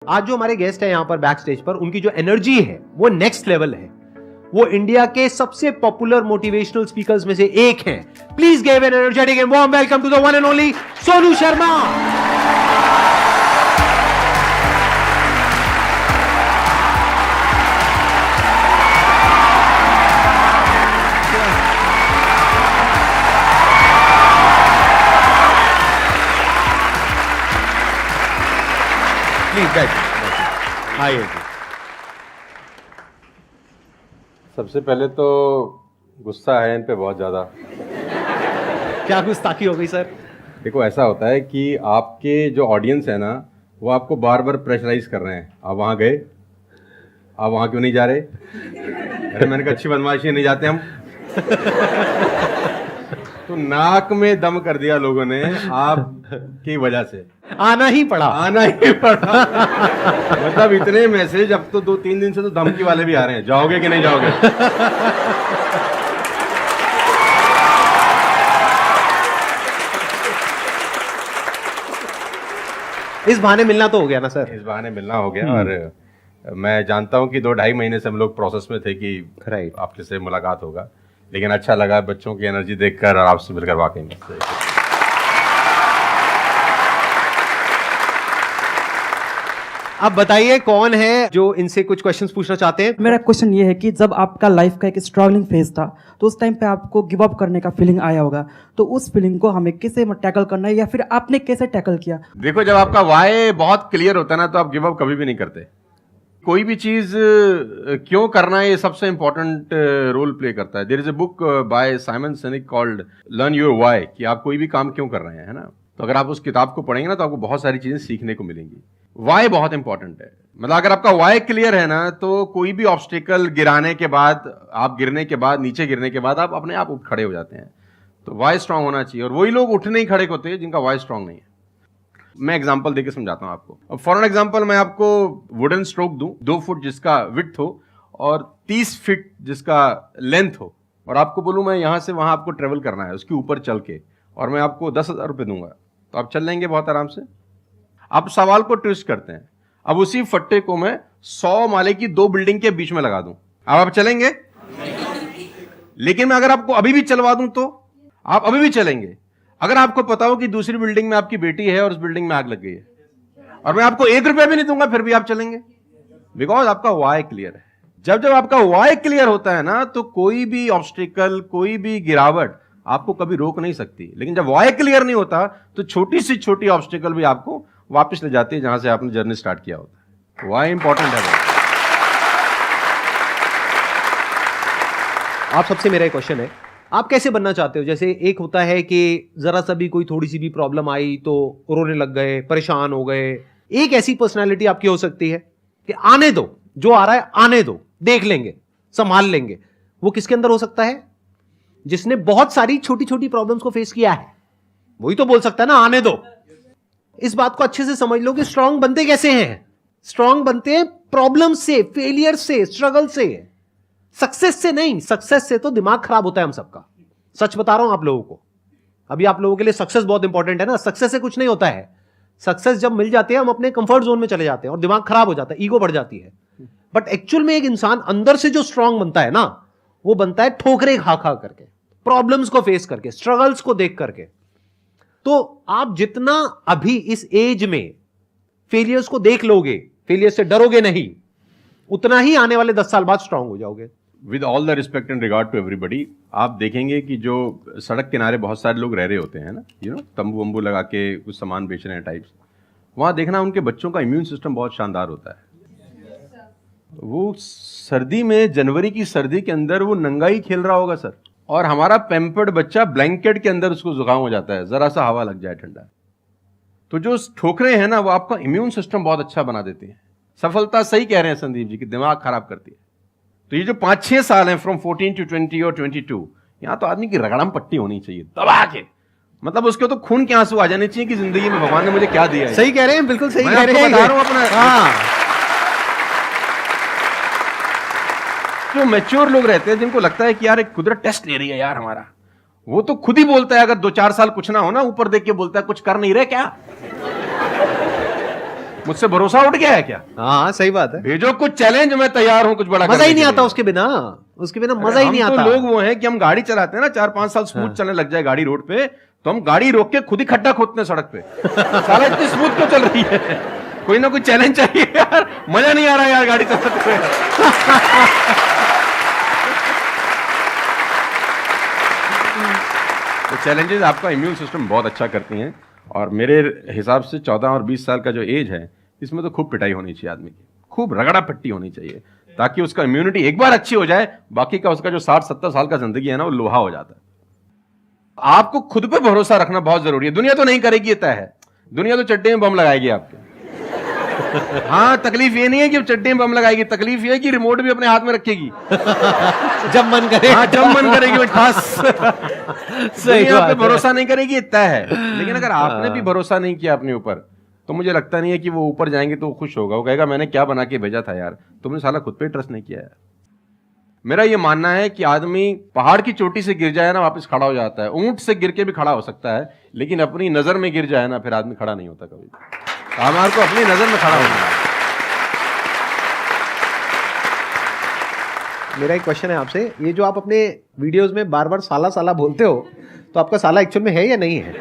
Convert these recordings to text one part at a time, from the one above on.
आज जो हमारे गेस्ट है यहां पर बैक स्टेज पर, उनकी जो एनर्जी है वो नेक्स्ट लेवल है। वो इंडिया के सबसे पॉपुलर मोटिवेशनल स्पीकर्स में से एक हैं। Please give an energetic and warm welcome to the one and only Sonu Sharma. आइए। सबसे पहले तो गुस्सा है इन पे बहुत ज़्यादा। क्या गुस्ताखी हो गई सर? देखो, ऐसा होता है कि आपके जो ऑडियंस है ना, वो आपको बार बार प्रेशराइज कर रहे हैं। आप वहाँ गए, आप वहाँ क्यों नहीं जा रहे? अरे मैंने कहा अच्छी बदमाशी नहीं जाते हम। तो नाक में दम कर दिया लोगों ने आपकी वजह से। आना ही पड़ा। मतलब इतने मैसेज, अब तो 2-3 दिन से तो धमकी वाले भी आ रहे हैं, जाओगे कि नहीं जाओगे। इस बहाने मिलना तो हो गया ना सर? इस बहाने मिलना हो गया। और मैं जानता हूं कि 2-2.5 महीने से हम लोग प्रोसेस में थे कि आपके से मुलाकात होगा, लेकिन अच्छा लगा बच्चों की एनर्जी देखकर और आपसे मिलकर वाकई में। अब बताइए कौन है जो इनसे कुछ क्वेश्चंस पूछना चाहते हैं? मेरा क्वेश्चन ये है कि जब आपका लाइफ का एक स्ट्रगलिंग फेज था, तो उस टाइम पे आपको गिव अप करने का फीलिंग आया होगा, तो उस फीलिंग को हमें कैसे टैकल करना है या फिर आपने कैसे टैकल किया? देखो, जब आपका वाई बहुत क्लियर होता है ना, तो आप गिव अप कभी भी नहीं करते। कोई भी चीज क्यों करना है, ये सबसे इंपॉर्टेंट रोल प्ले करता है। There is a book by Simon Sinek called learn your why, कि आप कोई भी काम क्यों कर रहे हैं, है ना। तो अगर आप उस किताब को पढ़ेंगे ना, तो आपको बहुत सारी चीजें सीखने को मिलेंगी। वाई बहुत इंपॉर्टेंट है। मतलब अगर आपका वाई क्लियर है ना, तो कोई भी ऑब्स्टिकल गिराने के बाद, आप गिरने के बाद, नीचे गिरने के बाद आप अपने आप उठ खड़े हो जाते हैं। तो वाई स्ट्रांग होना चाहिए, और वही लोग उठने ही खड़े होते हैं जिनका वाई स्ट्रांग नहीं है। मैं एग्जांपल देके समझाता हूं आपको। अब फॉर एन एग्जांपल मैं आपको वुडन स्ट्रोक दूं, 2 फुट जिसका विड्थ हो और 30 फीट जिसका लेंथ हो, और आपको बोलूं मैं यहां से वहां आपको ट्रेवल करना है उसके ऊपर चल के, और मैं आपको 10,000 रुपये दूंगा, तो आप चल लेंगे बहुत आराम से। आप सवाल को ट्विस्ट करते हैं। अब उसी फट्टे को मैं 100 माले की 2 बिल्डिंग के बीच में लगा दूं, अब आप चलेंगे? लेकिन मैं अगर आपको अभी भी चलवा दूं तो आप अभी भी चलेंगे। अगर आपको पता हो कि दूसरी बिल्डिंग में आपकी बेटी है और उस बिल्डिंग में आग लग गई है, और मैं आपको 1 रुपया भी नहीं दूंगा, फिर भी आप चलेंगे, बिकॉज आपका वाई क्लियर है। जब जब आपका वाई क्लियर होता है ना, तो कोई भी ऑब्स्टिकल, कोई भी गिरावट आपको कभी रोक नहीं सकती। लेकिन जब वाई क्लियर नहीं होता, तो छोटी सी छोटी ऑब्स्टिकल भी आपको वापस ले जाती है जहां से आपने जर्नी स्टार्ट किया होता है। वाई इंपॉर्टेंट है। आप सबसे मेरा एक क्वेश्चन है, आप कैसे बनना चाहते हो? जैसे एक होता है कि जरा सा भी कोई थोड़ी सी भी प्रॉब्लम आई तो रोने लग गए, परेशान हो गए। एक ऐसी पर्सनालिटी आपकी हो सकती है कि आने दो, जो आ रहा है आने दो, देख लेंगे, संभाल लेंगे। वो किसके अंदर हो सकता है? जिसने बहुत सारी छोटी छोटी प्रॉब्लम्स को फेस किया है, वही तो बोल सकता है ना आने दो। इस बात को अच्छे से समझ लो कि स्ट्रांग बनते कैसे हैं। स्ट्रांग बनते हैं प्रॉब्लम से, फेलियर से, स्ट्रगल से, सक्सेस से नहीं। सक्सेस से तो दिमाग खराब होता है हम सबका। सच बता रहा हूं आप लोगों को। अभी आप लोगों के लिए सक्सेस बहुत इंपॉर्टेंट है ना। सक्सेस से कुछ नहीं होता है। सक्सेस जब मिल जाते हैं, हम अपने कंफर्ट जोन में चले जाते हैं और दिमाग खराब हो जाता है, ईगो बढ़ जाती है। बट एक्चुअल में एक इंसान अंदर से जो स्ट्रांग बनता है ना, वो बनता है ठोकरे खा खा करके, प्रॉब्लम्स को फेस करके, स्ट्रगल्स को देख करके। तो आप जितना अभी इस एज में फेलियर्स को देख लोगे, फेलियर से डरोगे नहीं, उतना ही आने वाले 10 साल बाद स्ट्रांग हो जाओगे। With all the respect and regard to everybody, आप देखेंगे कि जो सड़क किनारे बहुत सारे लोग रह रहे होते हैं ना, तंबू वंबू लगा के कुछ सामान बेच रहे हैं टाइप्स, वहां देखना उनके बच्चों का इम्यून सिस्टम बहुत शानदार होता है। वो सर्दी में, जनवरी की सर्दी के अंदर वो नंगाई खेल रहा होगा सर, और हमारा पैम्पर्ड बच्चा ब्लैंकेट के अंदर उसको जुकाम हो जाता है, जरा सा हवा लग जाए ठंडा। तो जो ठोकरे हैं ना, वो आपका इम्यून सिस्टम बहुत अच्छा बना देती है। सफलता, सही कह रहे हैं संदीप जी, कि दिमाग खराब करती है। तो ये जो 5-6 साल हैं, फ्रॉम 14 to 20 और 22, यहां तो आदमी की रगड़म पट्टी होनी चाहिए दबा के। मतलब उसके तो खून के आंसू आ जाने चाहिए कि जिंदगी में भगवान ने मुझे क्या दिया है। सही कह रहे हैं, बिल्कुल सही कह रहे हैं। बता रहा हूं अपना। हाँ, जो मैच्योर लोग रहते हैं, जिनको लगता है कि यार एक कुदरत टेस्ट ले रही है यार हमारा, वो तो खुद ही बोलता है, अगर 2-4 साल कुछ ना हो ना, ऊपर देख के बोलता है कुछ कर नहीं रहे क्या। मुझसे भरोसा उठ गया है क्या? हाँ सही बात है। भेजो कुछ चैलेंज, मैं तैयार हूं कुछ बड़ा मजा करने ही नहीं के आता लिए। उसके बिना, उसके बिना मजा ही नहीं हम आता। तो लोग वो हैं कि हम गाड़ी चलाते हैं ना, 4-5 साल स्मूथ चलने लग जाए गाड़ी रोड पे, तो हम गाड़ी रोक के खुद ही खड्डा खोदते हैं सड़क पे। साला इतनी स्मूथ क्यों चल रही है? कोई ना कोई चैलेंज चाहिए यार, मजा नहीं आ रहा यार गाड़ी चलाते हुए। तो चैलेंजेस आपका इम्यून सिस्टम बहुत अच्छा करती हैं, और मेरे हिसाब से 14 और 20 साल का जो एज है, इसमें तो खूब पिटाई होनी चाहिए आदमी की, खूब रगड़ा पट्टी होनी चाहिए, ताकि उसका इम्यूनिटी एक बार अच्छी हो जाए, बाकी का उसका जो 60-70 साल का जिंदगी है ना, वो लोहा हो जाता है। आपको खुद पे भरोसा रखना बहुत जरूरी है। दुनिया तो नहीं करेगी, ये तय है। दुनिया तो चड्डे में बम लगाएगी आपके। हाँ, तकलीफ ये नहीं है कि चड्डे में बम लगाएगी, तकलीफ ये है कि रिमोट भी अपने हाथ में रखेगी जब मन करे। हाँ, जब मन करेगी वो खास। सही दुनिया बात पे है। भरोसा नहीं करेगी, ये तय है। लेकिन अगर आपने भी भरोसा नहीं किया अपने ऊपर, तो मुझे लगता नहीं है कि वो ऊपर जाएंगे तो वो खुश होगा। वो कहेगा मैंने क्या बना के भेजा था यार, तुमने साला खुद पे ट्रस्ट नहीं किया यार। मेरा ये मानना है कि आदमी पहाड़ की चोटी से गिर जाए ना, वापस खड़ा हो जाता है। ऊंट से गिर के भी खड़ा हो सकता है, लेकिन अपनी नजर में गिर जाए ना, फिर आदमी खड़ा नहीं होता कभी। हमारे को अपनी नजर में खड़ा होना है। मेरा एक क्वेश्चन है आपसे, ये जो आप अपने वीडियोस में बार बार साला साला बोलते हो, तो आपका साला एक्चुअल में है या नहीं है?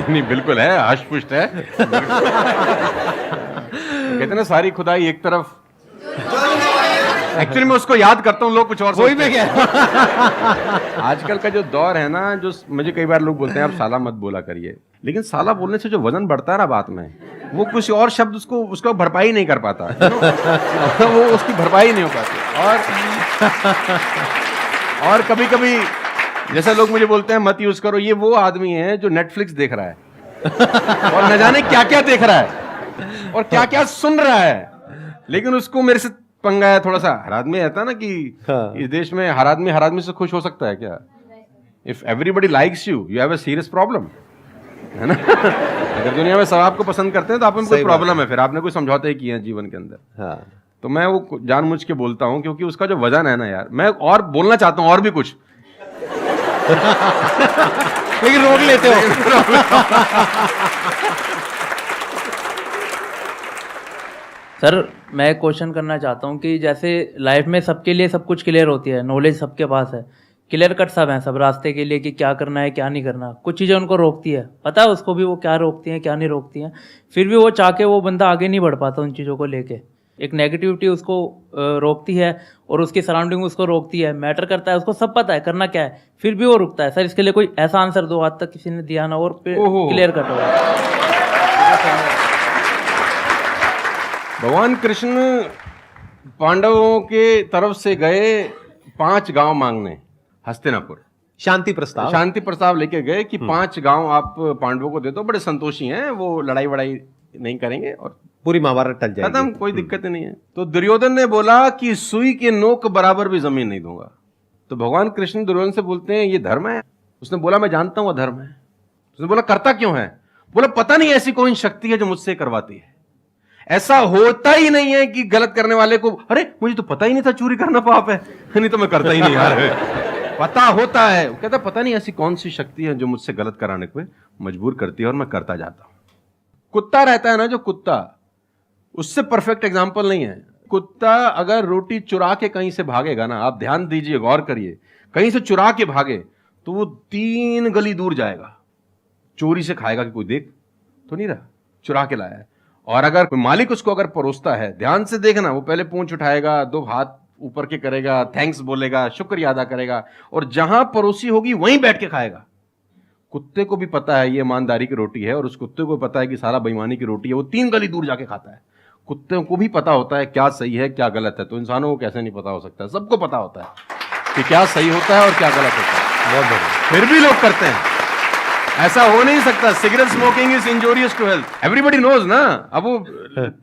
नहीं, बिल्कुल है, हष्ट-पुष्ट है। कहते ना सारी खुदाई एक तरफ। एक्चुअली मैं उसको याद करता हूँ, लोग कुछ और वही मैं सोचते हैं। आजकल का जो दौर है ना, जो मुझे कई बार लोग बोलते हैं आप साला मत बोला करिए, लेकिन साला बोलने से जो वजन बढ़ता है ना बात में, वो कुछ और शब्द उसको भरपाई नहीं कर पाता। वो उसकी भरपाई नहीं हो पाती। और कभी कभी जैसा लोग मुझे बोलते हैं मत यूज करो, ये वो आदमी है जो नेटफ्लिक्स देख रहा है और न जाने क्या क्या देख रहा है और क्या क्या सुन रहा है, लेकिन उसको मेरे से पंगा है थोड़ा सा। हर आदमी रहता है ना कि इस देश में हर आदमी से खुश हो सकता है क्या? If everybody likes you have a serious problem, है ना? अगर दुनिया में सब आपको पसंद करते हैं तो आप में कोई प्रॉब्लम है, फिर आपने कोई समझौते किए हैं जीवन के अंदर। हाँ। तो मैं वो जानबूझ के बोलता हूं, क्योंकि उसका जो वजन है ना यार, मैं और बोलना चाहता हूं और भी कुछ, लेकिन रोक लेते हो। सर मैं क्वेश्चन करना चाहता हूँ कि जैसे लाइफ में सबके लिए सब कुछ क्लियर होती है, नॉलेज सबके पास है, क्लियर कट सब है सब रास्ते के लिए कि क्या करना है क्या नहीं करना। कुछ चीज़ें उनको रोकती है, पता है उसको भी वो क्या रोकती हैं क्या नहीं रोकती हैं, फिर भी वो चाह के वो बंदा आगे नहीं बढ़ पाता उन चीज़ों को लेके। एक नेगेटिविटी उसको रोकती है और उसकी सराउंडिंग उसको रोकती है। मैटर करता है, उसको सब पता है करना क्या है, फिर भी वो रुकता है। सर इसके लिए कोई ऐसा आंसर दो, आज तक किसी ने दिया ना और क्लियर कट हो। भगवान कृष्ण पांडवों के तरफ से गए 5 गांव मांगने हस्तिनापुर, शांति प्रस्ताव लेके गए कि 5 गांव आप पांडवों को दे दो, बड़े संतोषी हैं, वो लड़ाई वड़ाई नहीं करेंगे और पूरी महाभारत टल जाएगी, खत्म, कोई दिक्कत ही नहीं है। तो दुर्योधन ने बोला कि सुई के नोक बराबर भी जमीन नहीं दूंगा। तो भगवान कृष्ण दुर्योधन से बोलते हैं ये धर्म है? उसने बोला मैं जानता हूं वो धर्म है। उसने बोला करता क्यों है? बोला पता नहीं ऐसी कोई शक्ति है जो मुझसे करवाती है। ऐसा होता ही नहीं है कि गलत करने वाले को अरे मुझे तो पता ही नहीं था चोरी करना पाप है, नहीं तो मैं करता ही नहीं यार। पता होता है। वो कहता पता नहीं ऐसी कौन सी शक्ति है जो मुझसे गलत कराने को मजबूर करती है और मैं करता जाता हूं। कुत्ता रहता है ना, जो कुत्ता, उससे परफेक्ट एग्जाम्पल नहीं है। कुत्ता अगर रोटी चुरा के कहीं से भागेगा ना, आप ध्यान दीजिए, गौर करिए, कहीं से चुरा के भागे तो वो 3 गली दूर जाएगा, चोरी से खाएगा कि कोई देख तो नहीं रहा, चुरा के लाया है। और अगर मालिक उसको अगर परोसता है, ध्यान से देखना, वो पहले पूंछ उठाएगा, 2 हाथ ऊपर के करेगा, थैंक्स बोलेगा, शुक्रिया अदा करेगा, और जहां परोसी होगी वहीं बैठ के खाएगा। कुत्ते को भी पता है ये ईमानदारी की रोटी है और उस कुत्ते को पता है कि सारा बेईमानी की रोटी है, वो 3 गली दूर जाके खाता है। कुत्ते को भी पता होता है क्या सही है क्या गलत है, तो इंसानों को कैसे नहीं पता हो सकता है? सबको पता होता है कि क्या सही होता है और क्या गलत होता है। बहुत बढ़िया। फिर भी लोग करते हैं। ऐसा हो नहीं सकता। Cigarette smoking is injurious to health, everybody knows ना। अब वो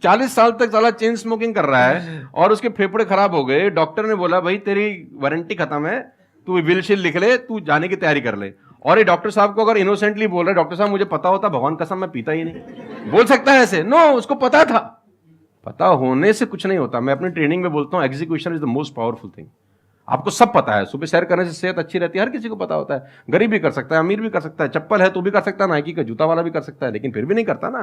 40 साल तक साला चेन स्मोकिंग कर रहा है और उसके फेफड़े खराब हो गए, डॉक्टर ने बोला भाई तेरी वारंटी खत्म है, तू विल शील लिख ले, तू जाने की तैयारी कर ले। और ये डॉक्टर साहब को अगर इनोसेंटली बोल रहे, डॉक्टर साहब मुझे पता होता, भगवान कसम मैं पीता ही नहीं, बोल सकता है ऐसे? नो, उसको पता था। पता होने से कुछ नहीं होता। मैं अपनी ट्रेनिंग में बोलता हूं execution is the most powerful thing. आपको सब पता है, सुबह सैर करने से सेहत अच्छी रहती है, हर किसी को पता होता है। गरीब भी कर सकता है, अमीर भी कर सकता है, चप्पल है तो भी कर सकता है, नाइकी का जूता वाला भी कर सकता है, लेकिन फिर भी नहीं करता ना।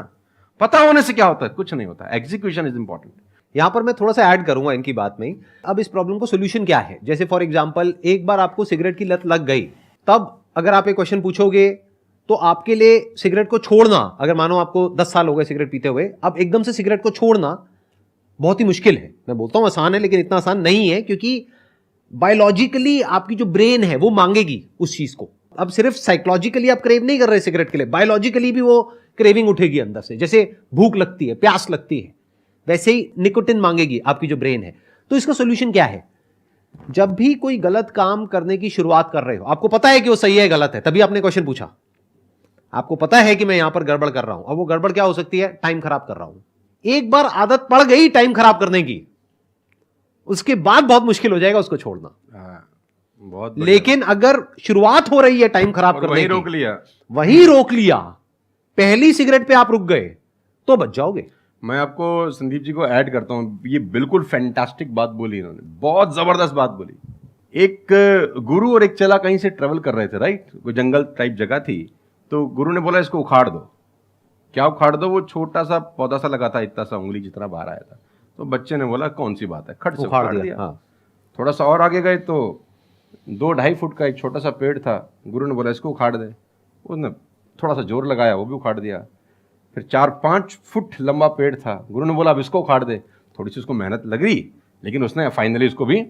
पता होने से क्या होता है? कुछ नहीं होता, एग्जीक्यूशन इज इंपॉर्टेंट। यहां पर मैं थोड़ा सा ऐड करूंगा इनकी बात में। अब इस प्रॉब्लम को सोल्यूशन क्या है? जैसे फॉर एग्जांपल एक बार आपको सिगरेट की लत लग गई, तब अगर आप एक क्वेश्चन पूछोगे तो आपके लिए सिगरेट को छोड़ना, अगर मानो आपको 10 साल हो गए सिगरेट पीते हुए, अब एकदम से सिगरेट को छोड़ना बहुत ही मुश्किल है। मैं बोलता हूं आसान है, लेकिन इतना आसान नहीं है, क्योंकि बायोलॉजिकली आपकी जो ब्रेन है वो मांगेगी उस चीज को। अब सिर्फ साइकोलॉजिकली आप क्रेव नहीं कर रहे सिगरेट के लिए, बायोलॉजिकली भी वो क्रेविंग उठेगी अंदर से। जैसे भूख लगती है, प्यास लगती है, वैसे ही निकोटिन मांगेगी आपकी जो ब्रेन है। तो इसका सोल्यूशन क्या है? जब भी कोई गलत काम करने की शुरुआत कर रहे हो, आपको पता है कि वो सही है गलत है, तभी आपने क्वेश्चन पूछा, आपको पता है कि मैं यहां पर गड़बड़ कर रहा हूं। अब वो गड़बड़ क्या हो सकती है? टाइम खराब कर रहा हूं। एक बार आदत पड़ गई टाइम खराब करने की, उसके बाद बहुत मुश्किल हो जाएगा उसको छोड़ना। बहुत लेकिन अगर शुरुआत हो रही है टाइम खराब करने वही की, रोक लिया, वही रोक लिया, पहली सिगरेट पे आप रुक गए, तो बच जाओगे। मैं आपको संदीप जी को ऐड करता हूं, ये बिल्कुल फैंटास्टिक बात बोली इन्होंने, बहुत जबरदस्त बात बोली। एक गुरु और एक चेला कहीं से ट्रेवल कर रहे थे, राइट? कोई जंगल टाइप जगह थी, तो गुरु ने बोला इसको उखाड़ दो। क्या उखाड़ दो? वो छोटा सा पौधा सा लगा था, इतना सा उंगली जितना बाहर आया था। तो बच्चे ने बोला कौन सी बात है, खट से उखाड़ दिया। हाँ। थोड़ा सा और आगे गए तो 2-2.5 फुट का एक छोटा सा पेड़ था। गुरु ने बोला इसको उखाड़ दे। उसने थोड़ा सा जोर लगाया, वो भी उखाड़ दिया। फिर 4-5 फुट लंबा पेड़ था। गुरु ने बोला अब इसको उखाड़ दे। थोड़ी सी उसको मेहनत लग रही, लेकिन उसने फाइनली इसको भी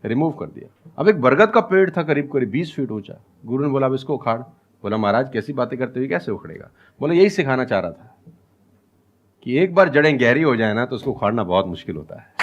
रिमूव कर दिया। अब एक बरगद का पेड़ था करीब करीब 20 फीट ऊंचा। गुरु ने बोला अब इसको उखाड़। बोला महाराज कैसी बातें करते हुए, कैसे उखड़ेगा? बोला यही सिखाना चाह रहा था कि एक बार जड़ें गहरी हो जाए ना तो उसको उखाड़ना बहुत मुश्किल होता है।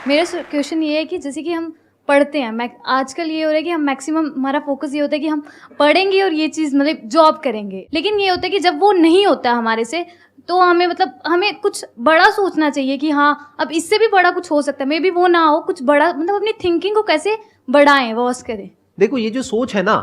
मेरा क्वेश्चन ये है कि जैसे कि हम पढ़ते हैं, आजकल ये हो रहा है कि हम मैक्सिमम हमारा फोकस ये होता है कि हम पढ़ेंगे और ये चीज़ मतलब जॉब करेंगे, लेकिन ये होता है कि जब वो नहीं होता हमारे से, तो हमें मतलब हमें कुछ बड़ा सोचना चाहिए कि हाँ अब इससे भी बड़ा कुछ हो सकता है, मे बी वो ना हो, कुछ बड़ा, मतलब अपनी थिंकिंग को कैसे बढ़ाएं, वॉश करें। देखो ये जो सोच है ना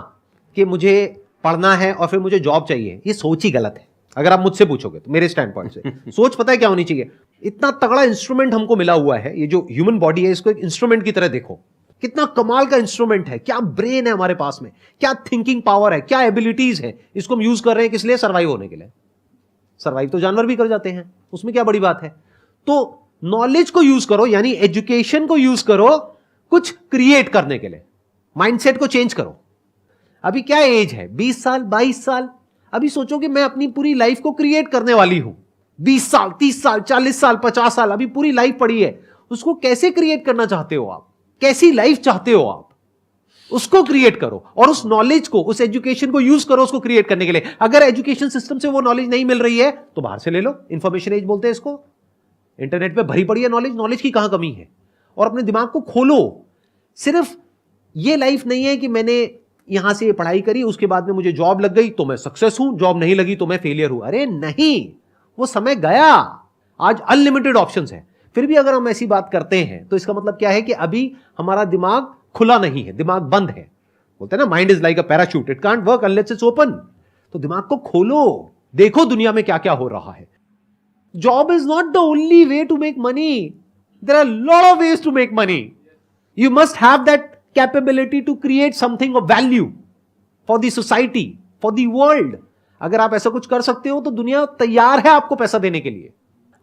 कि मुझे पढ़ना है और फिर मुझे जॉब चाहिए, ये सोच ही गलत है। अगर आप मुझसे पूछोगे तो मेरे स्टैंड पॉइंट से सोच पता है क्या होनी चाहिए? इतना तगड़ा इंस्ट्रूमेंट हमको मिला हुआ है, ये जो ह्यूमन बॉडी है, इसको एक इंस्ट्रूमेंट की तरह देखो। कितना कमाल का इंस्ट्रूमेंट है, क्या ब्रेन है हमारे पास में, क्या थिंकिंग पावर है, क्या एबिलिटीज है। इसको हम यूज कर रहे हैं किस लिए? सर्वाइव होने के लिए। सर्वाइव तो जानवर भी कर जाते हैं, उसमें क्या बड़ी बात है? तो नॉलेज को यूज करो, यानी एजुकेशन को यूज करो कुछ क्रिएट करने के लिए। माइंडसेट को चेंज करो। अभी क्या एज है? 20 साल, 22 साल। अभी सोचो कि मैं अपनी पूरी लाइफ को क्रिएट करने वाली हूं। 20 साल, 30 साल, 40 साल, 50 साल, अभी पूरी लाइफ पड़ी है। उसको कैसे क्रिएट करना चाहते हो आप? कैसी लाइफ चाहते हो आप? उसको क्रिएट करो और उस नॉलेज को, उस एजुकेशन को यूज करो उसको क्रिएट करने के लिए। अगर एजुकेशन सिस्टम से वो नॉलेज नहीं मिल रही है तो बाहर से ले लो। इंफॉर्मेशन एज बोलते हैं इसको। इंटरनेट पे भरी पड़ी है नॉलेज। नॉलेज की कहां कमी है? और अपने दिमाग को खोलो। सिर्फ ये लाइफ नहीं है कि मैंने यहां से पढ़ाई करी, उसके बाद में मुझे जॉब लग गई तो मैं सक्सेस हूं, जॉब नहीं लगी तो मैं फेलियर हूं। अरे नहीं, वो समय गया। आज अनलिमिटेड ऑप्शंस हैं। फिर भी अगर हम ऐसी बात करते हैं तो इसका मतलब क्या है कि अभी हमारा दिमाग खुला नहीं है, दिमाग बंद है। बोलते हैं ना, mind is like a parachute, it can't work unless it's open. तो दिमाग को खोलो, देखो दुनिया में क्या क्या हो रहा है। Job is not the only way to make money, there are lot of ways to make money. You must have that capability to create something of value for the society, for the world. अगर आप ऐसा कुछ कर सकते हो तो दुनिया तैयार है आपको पैसा देने के लिए।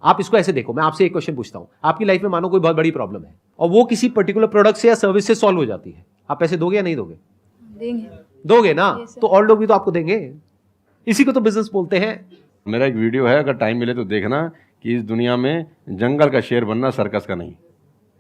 आप इसको ऐसे देखो, मैं आपसे एक क्वेश्चन पूछता हूं। आपकी लाइफ में मानो कोई बहुत बड़ी प्रॉब्लम है और वो किसी पर्टिकुलर प्रोडक्ट से या सर्विस से सॉल्व हो जाती है, आप पैसे दोगे या नहीं दोगे? देंगे। दोगे ना? तो और लोग भी तो आपको देंगे। इसी को तो बिजनेस बोलते हैं। मेरा एक वीडियो है, अगर टाइम मिले तो देखना, कि इस दुनिया में जंगल का शेर बनना, सर्कस का नहीं।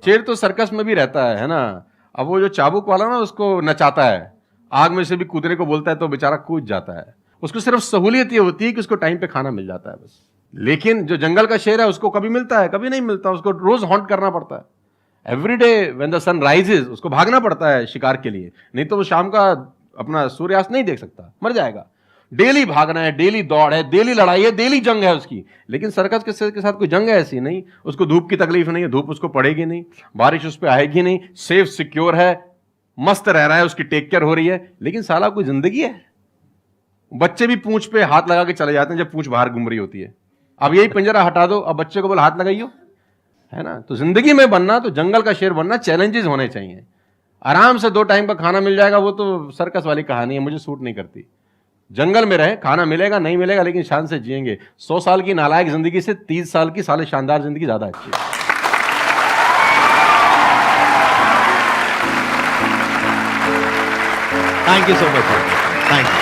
शेर तो सर्कस में भी रहता है ना। अब वो जो चाबुक वाला ना उसको नचाता है, आग में से भी कूदने को बोलता है तो बेचारा कूद जाता है। उसको सिर्फ सहूलियत ये होती है कि उसको टाइम पे खाना मिल जाता है बस। लेकिन जो जंगल का शेर है उसको कभी मिलता है, कभी नहीं मिलता। उसको रोज हॉन्ट करना पड़ता है। Every day when the sun rises उसको भागना पड़ता है शिकार के लिए, नहीं तो वो शाम का अपना सूर्यास्त नहीं देख सकता, मर जाएगा। डेली भागना है, डेली दौड़ है, डेली लड़ाई है, डेली जंग है उसकी। लेकिन सर्कस के साथ कोई जंग है ऐसी नहीं। उसको धूप की तकलीफ नहीं है, धूप उसको पड़ेगी नहीं, बारिश उस पर आएगी नहीं, सेफ सिक्योर है, मस्त रह रहा है, उसकी टेक केयर हो रही है। लेकिन साला कोई जिंदगी है? बच्चे भी पूंछ पे हाथ लगा के चले जाते हैं जब पूंछ बाहर घूम रही होती है। अब यही पिंजरा हटा दो, अब बच्चे को बोला हाथ लगाइयो, है ना? तो जिंदगी में बनना, तो जंगल का शेर बनना, चैलेंजेस होने चाहिए। आराम से 2 टाइम का खाना मिल जाएगा, वो तो सर्कस वाली कहानी है, मुझे सूट नहीं करती। जंगल में रहे, खाना मिलेगा नहीं मिलेगा लेकिन शान से जिएंगे। 100 साल की नालायक जिंदगी से 30 साल की साले शानदार जिंदगी ज्यादा अच्छी है। Thank you so much, thank you.